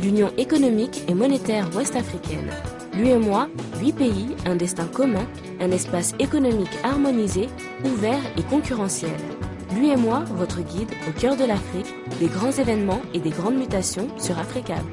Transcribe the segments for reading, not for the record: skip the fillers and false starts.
l'Union économique et monétaire ouest-africaine. L'UEMOA, 8 pays, un destin commun, un espace économique harmonisé, ouvert et concurrentiel. L'UEMOA, votre guide au cœur de l'Afrique, des grands événements et des grandes mutations sur Africable.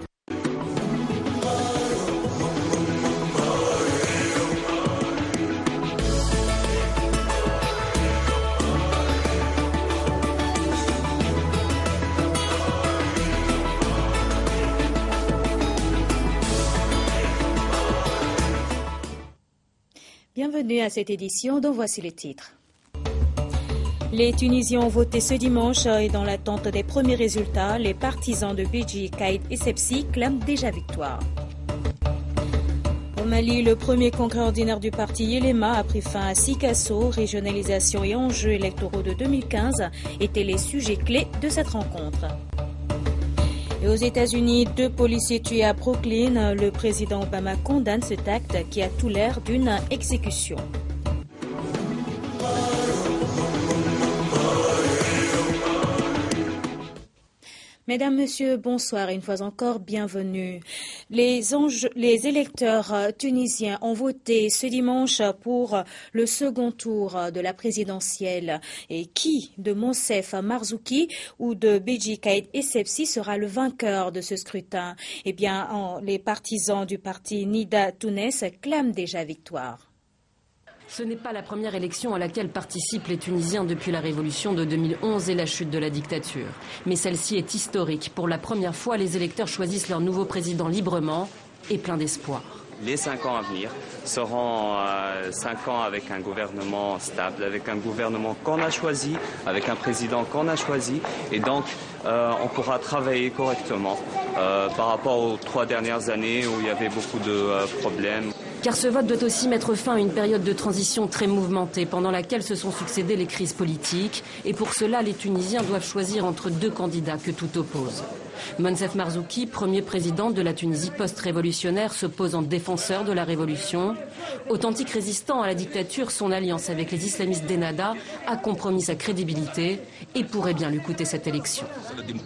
Bienvenue à cette édition dont voici les titres. Les Tunisiens ont voté ce dimanche et dans l'attente des premiers résultats, les partisans de Beji Caïd Essebsi clament déjà victoire. Au Mali, le premier congrès ordinaire du parti Yelema a pris fin à Sikasso. Régionalisation et enjeux électoraux de 2015 étaient les sujets clés de cette rencontre. Et aux États-Unis, 2 policiers tués à Brooklyn. Le président Obama condamne cet acte qui a tout l'air d'une exécution. Mesdames, Messieurs, bonsoir et une fois encore, bienvenue. Les électeurs tunisiens ont voté ce dimanche pour le second tour de la présidentielle. Et qui, de Monsef Marzouki ou de Beji Caïd Essebsi, sera le vainqueur de ce scrutin? Eh bien, les partisans du parti Nida Tounes clament déjà victoire. Ce n'est pas la première élection à laquelle participent les Tunisiens depuis la révolution de 2011 et la chute de la dictature. Mais celle-ci est historique. Pour la première fois, les électeurs choisissent leur nouveau président librement et plein d'espoir. Les 5 ans à venir seront 5 ans avec un gouvernement stable, avec un gouvernement qu'on a choisi, avec un président qu'on a choisi. Et donc, on pourra travailler correctement par rapport aux 3 dernières années où il y avait beaucoup de problèmes. Car ce vote doit aussi mettre fin à une période de transition très mouvementée pendant laquelle se sont succédées les crises politiques. Et pour cela, les Tunisiens doivent choisir entre 2 candidats que tout oppose. Monsef Marzouki, premier président de la Tunisie post-révolutionnaire, se pose en défenseur de la révolution. Authentique résistant à la dictature, son alliance avec les islamistes d'Ennahda a compromis sa crédibilité et pourrait bien lui coûter cette élection.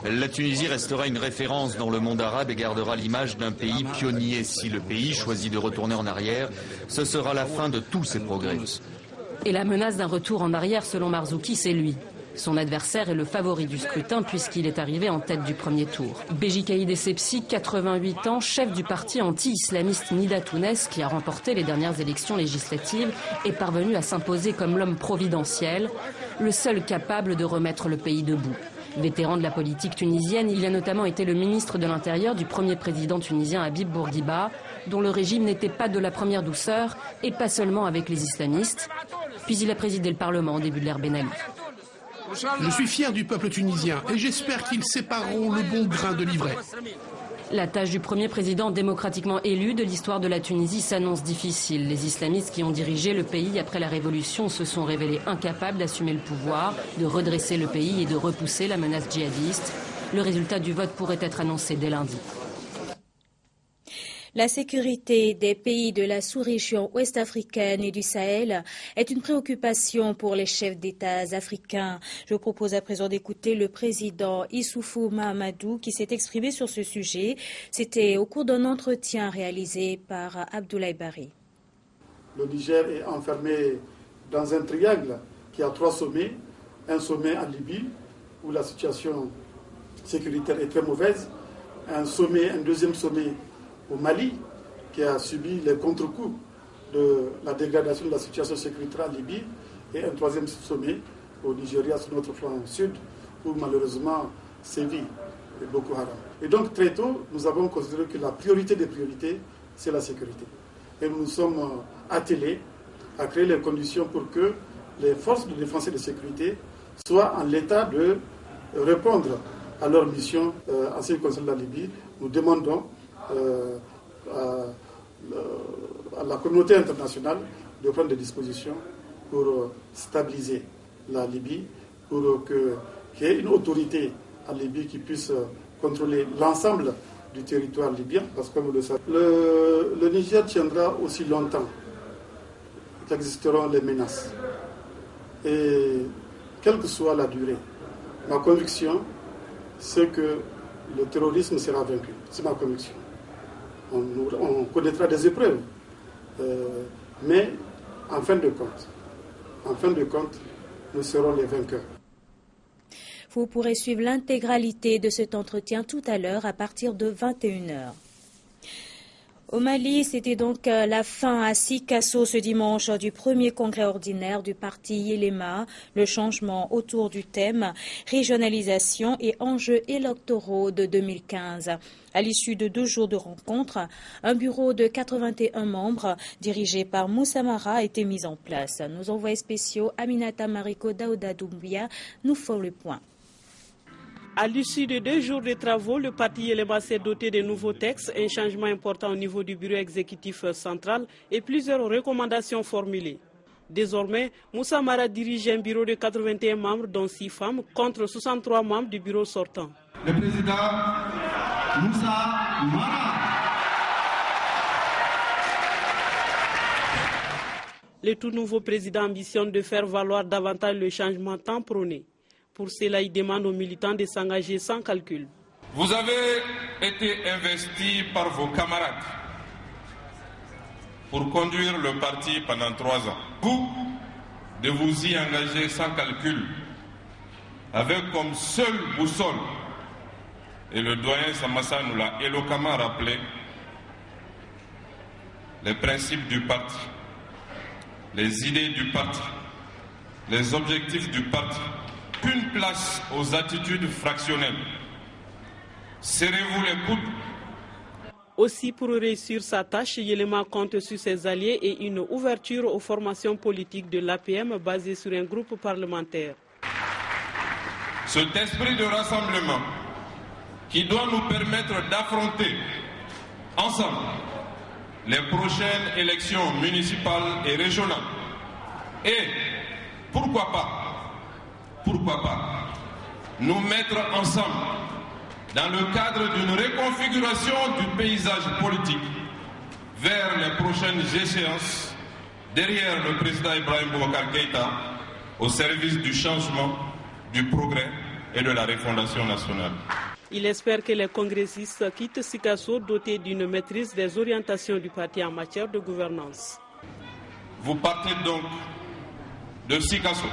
La Tunisie restera une référence dans le monde arabe et gardera l'image d'un pays pionnier. Si le pays choisit de retourner en arrière, ce sera la fin de tous ses progrès. Et la menace d'un retour en arrière, selon Marzouki, c'est lui. Son adversaire est le favori du scrutin puisqu'il est arrivé en tête du premier tour. Beji Caïd Essebsi, 88 ans, chef du parti anti-islamiste Nida Tounes, qui a remporté les dernières élections législatives, est parvenu à s'imposer comme l'homme providentiel, le seul capable de remettre le pays debout. Vétéran de la politique tunisienne, il a notamment été le ministre de l'Intérieur du premier président tunisien Habib Bourguiba, dont le régime n'était pas de la première douceur et pas seulement avec les islamistes. Puis il a présidé le Parlement au début de l'ère Ben Ali. Je suis fier du peuple tunisien et j'espère qu'ils sépareront le bon grain de l'ivraie. La tâche du premier président démocratiquement élu de l'histoire de la Tunisie s'annonce difficile. Les islamistes qui ont dirigé le pays après la révolution se sont révélés incapables d'assumer le pouvoir, de redresser le pays et de repousser la menace djihadiste. Le résultat du vote pourrait être annoncé dès lundi. La sécurité des pays de la sous-région ouest-africaine et du Sahel est une préoccupation pour les chefs d'État africains. Je vous propose à présent d'écouter le président Issoufou Mahamadou qui s'est exprimé sur ce sujet. C'était au cours d'un entretien réalisé par Abdoulaye Bari. Le Niger est enfermé dans un triangle qui a 3 sommets. Un sommet en Libye où la situation sécuritaire est très mauvaise. Un deuxième sommet au Mali, qui a subi les contre-coups de la dégradation de la situation sécuritaire en Libye, et un 3e sommet au Nigeria, sur notre flanc sud, où malheureusement sévit Boko Haram. Et donc très tôt, nous avons considéré que la priorité des priorités, c'est la sécurité. Et nous nous sommes attelés à créer les conditions pour que les forces de défense et de sécurité soient en l'état de répondre à leur mission en ce qui concerne la Libye. Nous demandons à la communauté internationale de prendre des dispositions pour stabiliser la Libye, pour qu'il y ait une autorité en Libye qui puisse contrôler l'ensemble du territoire libyen, parce que comme vous le savez, le Niger tiendra aussi longtemps qu'existeront les menaces. Et quelle que soit la durée, ma conviction, c'est que le terrorisme sera vaincu. C'est ma conviction. On connaîtra des épreuves. Mais en fin de compte, nous serons les vainqueurs. Vous pourrez suivre l'intégralité de cet entretien tout à l'heure à partir de 21h. Au Mali, c'était donc la fin à Sikasso ce dimanche du premier congrès ordinaire du parti Yelema, le changement autour du thème régionalisation et enjeux électoraux de 2015. À l'issue de 2 jours de rencontres, un bureau de 81 membres dirigé par Moussa Mara a été mis en place. Nos envoyés spéciaux Aminata Mariko Daouda Doumbia nous font le point. À l'issue de 2 jours de travaux, le parti Yelema s'est doté de nouveaux textes, un changement important au niveau du bureau exécutif central et plusieurs recommandations formulées. Désormais, Moussa Mara dirige un bureau de 81 membres, dont 6 femmes, contre 63 membres du bureau sortant. Le président Moussa Mara. Le tout nouveau président ambitionne de faire valoir davantage le changement tant prôné. Pour cela, il demande aux militants de s'engager sans calcul. Vous avez été investis par vos camarades pour conduire le parti pendant 3 ans. Vous, de vous y engager sans calcul, avec comme seule boussole, et le doyen Samassa nous l'a éloquemment rappelé, les principes du parti, les idées du parti, les objectifs du parti. Une place aux attitudes fractionnelles. Serrez-vous les coudes. Aussi, pour réussir sa tâche, Yelema compte sur ses alliés et une ouverture aux formations politiques de l'APM basée sur un groupe parlementaire. Cet esprit de rassemblement qui doit nous permettre d'affronter ensemble les prochaines élections municipales et régionales. Et pourquoi pas nous mettre ensemble dans le cadre d'une reconfiguration du paysage politique vers les prochaines échéances derrière le président Ibrahim Boubacar Keïta au service du changement, du progrès et de la refondation nationale. Il espère que les congressistes quittent Sikasso dotés d'une maîtrise des orientations du parti en matière de gouvernance. Vous partez donc de Sikasso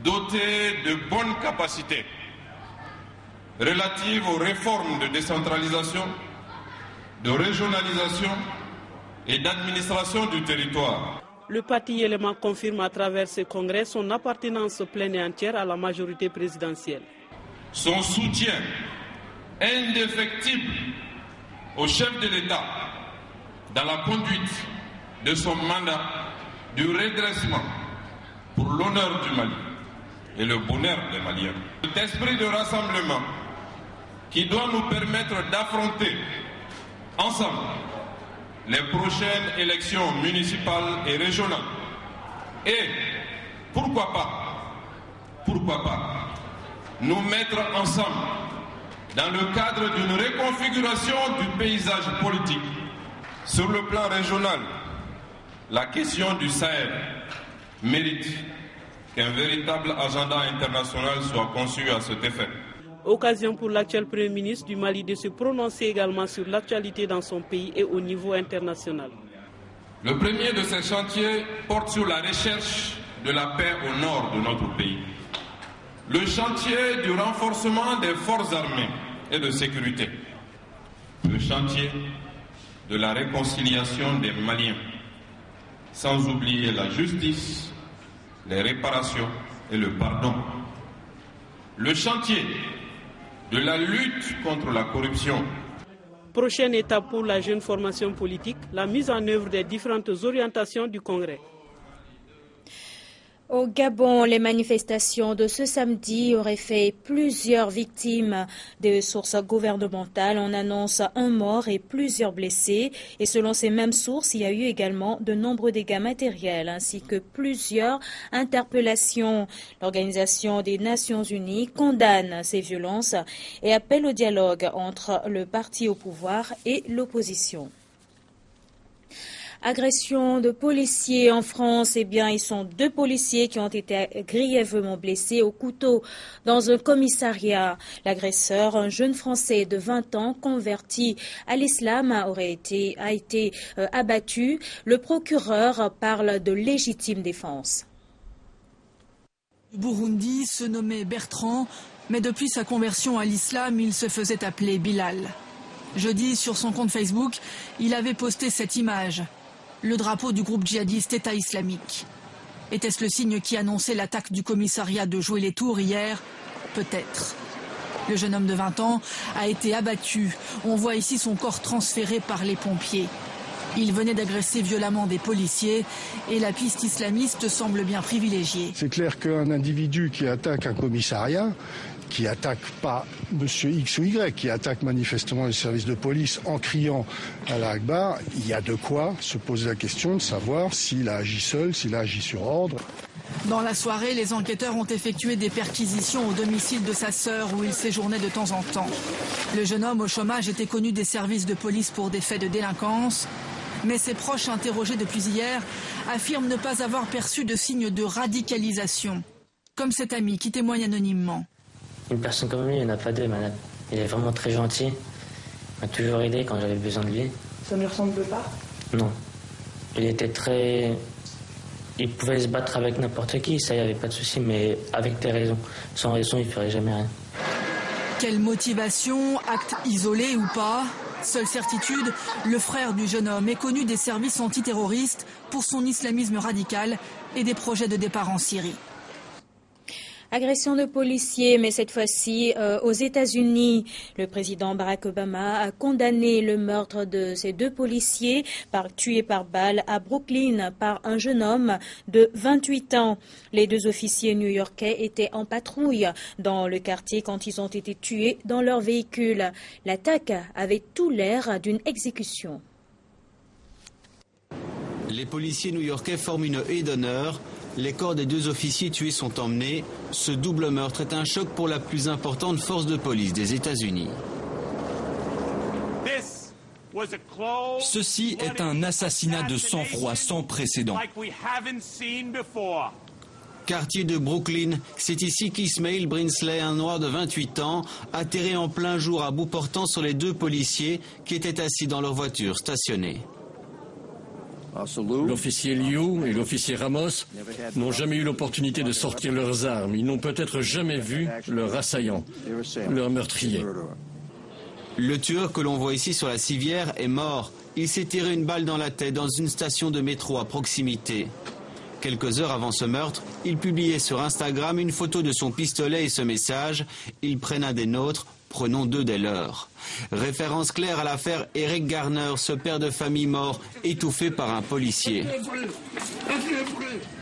doté de bonnes capacités relatives aux réformes de décentralisation, de régionalisation et d'administration du territoire. Le parti Yelema confirme à travers ce congrès son appartenance pleine et entière à la majorité présidentielle. Son soutien indéfectible au chef de l'État dans la conduite de son mandat du redressement pour l'honneur du Mali et le bonheur des Maliens. Cet esprit de rassemblement qui doit nous permettre d'affronter ensemble les prochaines élections municipales et régionales. Et pourquoi pas nous mettre ensemble dans le cadre d'une reconfiguration du paysage politique. Sur le plan régional, la question du Sahel mérite qu'un véritable agenda international soit conçu à cet effet. Occasion pour l'actuel Premier ministre du Mali de se prononcer également sur l'actualité dans son pays et au niveau international. Le premier de ces chantiers porte sur la recherche de la paix au nord de notre pays. Le chantier du renforcement des forces armées et de sécurité. Le chantier de la réconciliation des Maliens. Sans oublier la justice, les réparations et le pardon. Le chantier de la lutte contre la corruption. Prochaine étape pour la jeune formation politique, la mise en œuvre des différentes orientations du Congrès. Au Gabon, les manifestations de ce samedi auraient fait plusieurs victimes. Des sources gouvernementales en annoncent un mort et plusieurs blessés. Et selon ces mêmes sources, il y a eu également de nombreux dégâts matériels ainsi que plusieurs interpellations. L'Organisation des Nations Unies condamne ces violences et appelle au dialogue entre le parti au pouvoir et l'opposition. Agression de policiers en France, ils sont 2 policiers qui ont été grièvement blessés au couteau dans un commissariat. L'agresseur, un jeune Français de 20 ans converti à l'islam, a été abattu. Le procureur parle de légitime défense. Le Burundi se nommait Bertrand, mais depuis sa conversion à l'islam, il se faisait appeler Bilal. Jeudi, sur son compte Facebook, il avait posté cette image. Le drapeau du groupe djihadiste État islamique. Était-ce le signe qui annonçait l'attaque du commissariat de Joué-les-Tours hier? Peut-être. Le jeune homme de 20 ans a été abattu. On voit ici son corps transféré par les pompiers. Il venait d'agresser violemment des policiers et la piste islamiste semble bien privilégiée. C'est clair qu'un individu qui attaque un commissariat, qui attaque pas monsieur X ou Y, qui attaque manifestement les services de police en criant à la Akbar, il y a de quoi se poser la question de savoir s'il a agi seul, s'il a agi sur ordre. Dans la soirée, les enquêteurs ont effectué des perquisitions au domicile de sa sœur où il séjournait de temps en temps. Le jeune homme au chômage était connu des services de police pour des faits de délinquance. Mais ses proches interrogés depuis hier affirment ne pas avoir perçu de signes de radicalisation. Comme cet ami qui témoigne anonymement. Une personne comme lui, il n'y en a pas deux, madame. Il est vraiment très gentil. Il m'a toujours aidé quand j'avais besoin de lui. Ça ne lui ressemble pas? Non. Il était très... Il pouvait se battre avec n'importe qui, ça, il n'y avait pas de souci, mais avec des raisons. Sans raison, il ne ferait jamais rien. Quelle motivation, acte isolé ou pas? Seule certitude, le frère du jeune homme est connu des services antiterroristes pour son islamisme radical et des projets de départ en Syrie. Agression de policiers, mais cette fois-ci aux États-Unis. Le président Barack Obama a condamné le meurtre de ces 2 policiers tués par balle à Brooklyn par un jeune homme de 28 ans. Les 2 officiers new-yorkais étaient en patrouille dans le quartier quand ils ont été tués dans leur véhicule. L'attaque avait tout l'air d'une exécution. Les policiers new-yorkais forment une haie d'honneur. Les corps des 2 officiers tués sont emmenés. Ce double meurtre est un choc pour la plus importante force de police des États-Unis. Ceci est un assassinat de sang-froid sans précédent. Quartier de Brooklyn, c'est ici qu'Ismail Brinsley, un noir de 28 ans, atterrit en plein jour à bout portant sur les 2 policiers qui étaient assis dans leur voiture stationnée. L'officier Liu et l'officier Ramos n'ont jamais eu l'opportunité de sortir leurs armes. Ils n'ont peut-être jamais vu leur assaillant, leur meurtrier. Le tueur que l'on voit ici sur la civière est mort. Il s'est tiré une balle dans la tête dans une station de métro à proximité. Quelques heures avant ce meurtre, il publiait sur Instagram une photo de son pistolet et ce message « Ils prennent un des nôtres, prenons 2 des leurs ». Référence claire à l'affaire Eric Garner, ce père de famille mort, étouffé par un policier.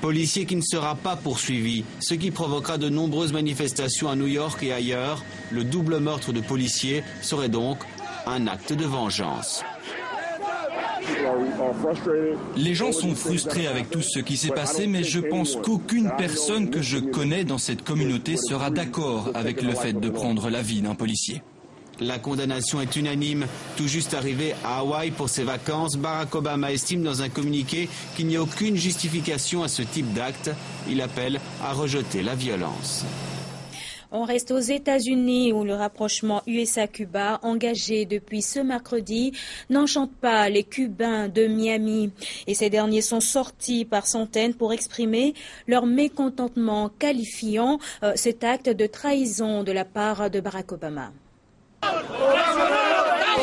Policier qui ne sera pas poursuivi, ce qui provoquera de nombreuses manifestations à New York et ailleurs. Le double meurtre de policiers serait donc un acte de vengeance. Les gens sont frustrés avec tout ce qui s'est passé, mais je pense qu'aucune personne que je connais dans cette communauté sera d'accord avec le fait de prendre la vie d'un policier. La condamnation est unanime. Tout juste arrivé à Hawaï pour ses vacances, Barack Obama estime dans un communiqué qu'il n'y a aucune justification à ce type d'acte. Il appelle à rejeter la violence. On reste aux États-Unis où le rapprochement USA-Cuba engagé depuis ce mercredi n'enchante pas les Cubains de Miami. Et ces derniers sont sortis par centaines pour exprimer leur mécontentement, qualifiant cet acte de trahison de la part de Barack Obama.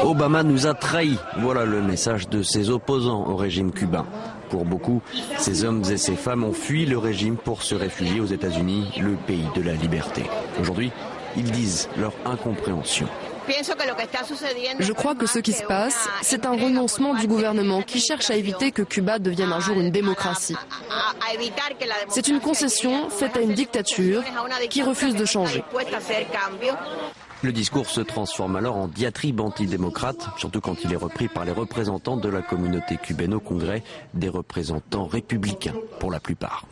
Obama nous a trahis. Voilà le message de ses opposants au régime cubain. Pour beaucoup, ces hommes et ces femmes ont fui le régime pour se réfugier aux États-Unis, le pays de la liberté. Aujourd'hui, ils disent leur incompréhension. Je crois que ce qui se passe, c'est un renoncement du gouvernement qui cherche à éviter que Cuba devienne un jour une démocratie. C'est une concession faite à une dictature qui refuse de changer. Le discours se transforme alors en diatribe antidémocrate, surtout quand il est repris par les représentants de la communauté cubaine au Congrès, des représentants républicains pour la plupart.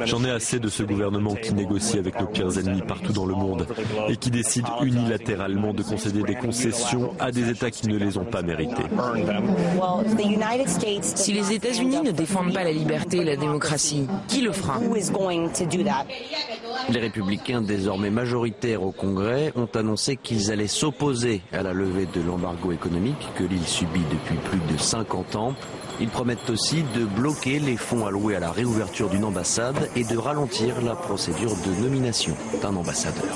J'en ai assez de ce gouvernement qui négocie avec nos pires ennemis partout dans le monde et qui décide unilatéralement de concéder des concessions à des États qui ne les ont pas méritées. Si les États-Unis ne défendent pas la liberté et la démocratie, qui le fera? Les républicains, désormais majoritaires au Congrès, ont annoncé qu'ils allaient s'opposer à la levée de l'embargo économique que l'île subit depuis plus de 50 ans. Ils promettent aussi de bloquer les fonds alloués à la réouverture d'une ambassade et de ralentir la procédure de nomination d'un ambassadeur.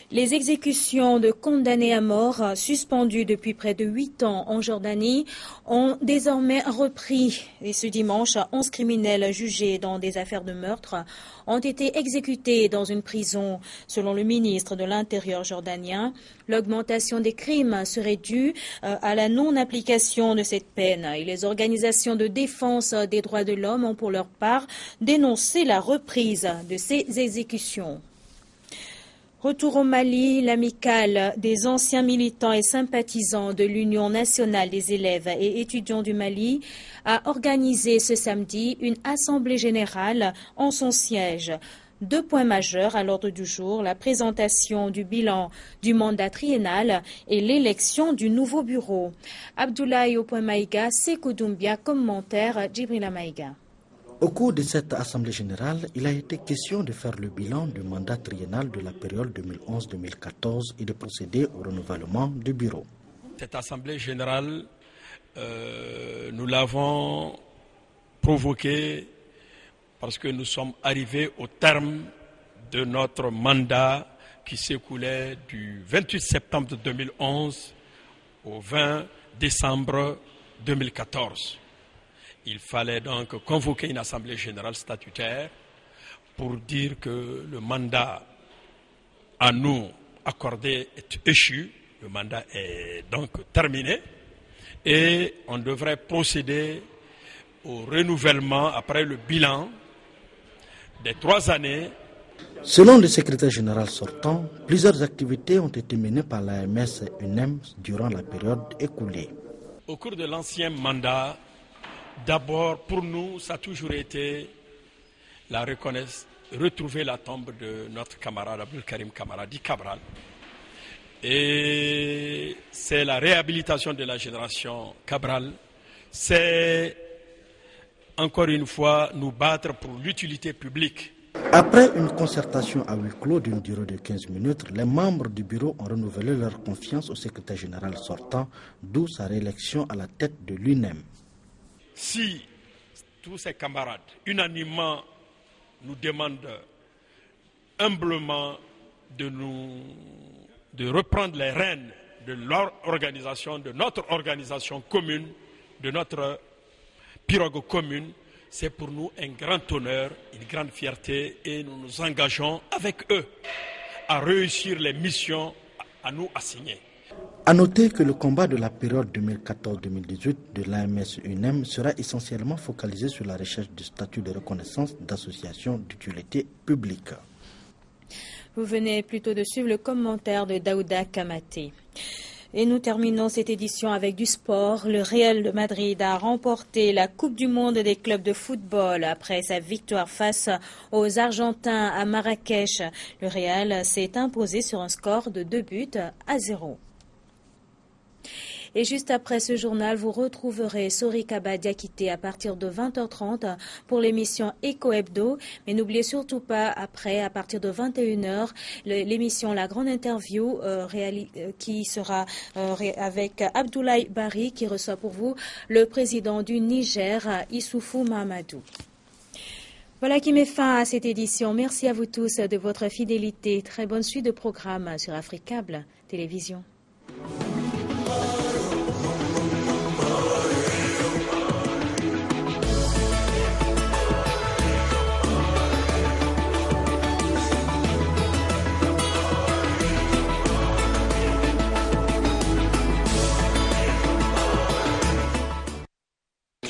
Les exécutions de condamnés à mort, suspendues depuis près de 8 ans en Jordanie, ont désormais repris. Et ce dimanche, 11 criminels jugés dans des affaires de meurtre ont été exécutés dans une prison. Selon le ministre de l'Intérieur jordanien, l'augmentation des crimes serait due à la non-application de cette peine. Et les organisations de défense des droits de l'homme ont pour leur part dénoncé la reprise de ces exécutions. Retour au Mali, l'amicale des anciens militants et sympathisants de l'Union nationale des élèves et étudiants du Mali a organisé ce samedi une assemblée générale en son siège. 2 points majeurs à l'ordre du jour, la présentation du bilan du mandat triennal et l'élection du nouveau bureau. Abdoulaye Opomaïga, Sékou Doumbia, commentaire Djibrila Maïga. Au cours de cette Assemblée générale, il a été question de faire le bilan du mandat triennal de la période 2011-2014 et de procéder au renouvellement du bureau. Cette Assemblée générale, nous l'avons provoquée parce que nous sommes arrivés au terme de notre mandat qui s'écoulait du 28 septembre 2011 au 20 décembre 2014. Il fallait donc convoquer une assemblée générale statutaire pour dire que le mandat à nous accordé est échu, le mandat est donc terminé et on devrait procéder au renouvellement après le bilan des 3 années. Selon le secrétaire général sortant, plusieurs activités ont été menées par l'AMS-UNEM durant la période écoulée. Au cours de l'ancien mandat, d'abord, pour nous, ça a toujours été la reconnaissance, retrouver la tombe de notre camarade Abdul Karim Kamara, dit Cabral. Et c'est la réhabilitation de la génération Cabral. C'est, encore une fois, nous battre pour l'utilité publique. Après une concertation à huis clos d'une durée de 15 minutes, les membres du bureau ont renouvelé leur confiance au secrétaire général sortant, d'où sa réélection à la tête de l'UNEM. Si tous ces camarades, unanimement, nous demandent humblement de reprendre les rênes de leur organisation, de notre organisation commune, de notre pirogue commune, c'est pour nous un grand honneur, une grande fierté et nous nous engageons avec eux à réussir les missions à nous assignées. A noter que le combat de la période 2014-2018 de l'AMS-UNEM sera essentiellement focalisé sur la recherche du statut de reconnaissance d'association d'utilité publique. Vous venez plutôt de suivre le commentaire de Daouda Kamaté. Et nous terminons cette édition avec du sport. Le Real de Madrid a remporté la Coupe du monde des clubs de football après sa victoire face aux Argentins à Marrakech. Le Real s'est imposé sur un score de 2-0. Et juste après ce journal, vous retrouverez Sorikaba Diakité à partir de 20h30 pour l'émission Eco Hebdo. Mais n'oubliez surtout pas, après, à partir de 21h, l'émission La Grande Interview qui sera avec Abdoulaye Bari qui reçoit pour vous le président du Niger, Issoufou Mahamadou. Voilà qui met fin à cette édition. Merci à vous tous de votre fidélité. Très bonne suite de programmes sur Africable Télévision.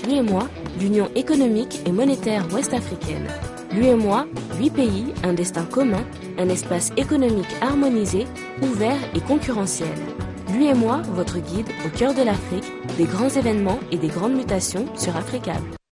Lui et moi, l'Union économique et monétaire ouest-africaine. L'UEMOA, 8 pays, un destin commun, un espace économique harmonisé, ouvert et concurrentiel. L'UEMOA, votre guide au cœur de l'Afrique, des grands événements et des grandes mutations sur Africable.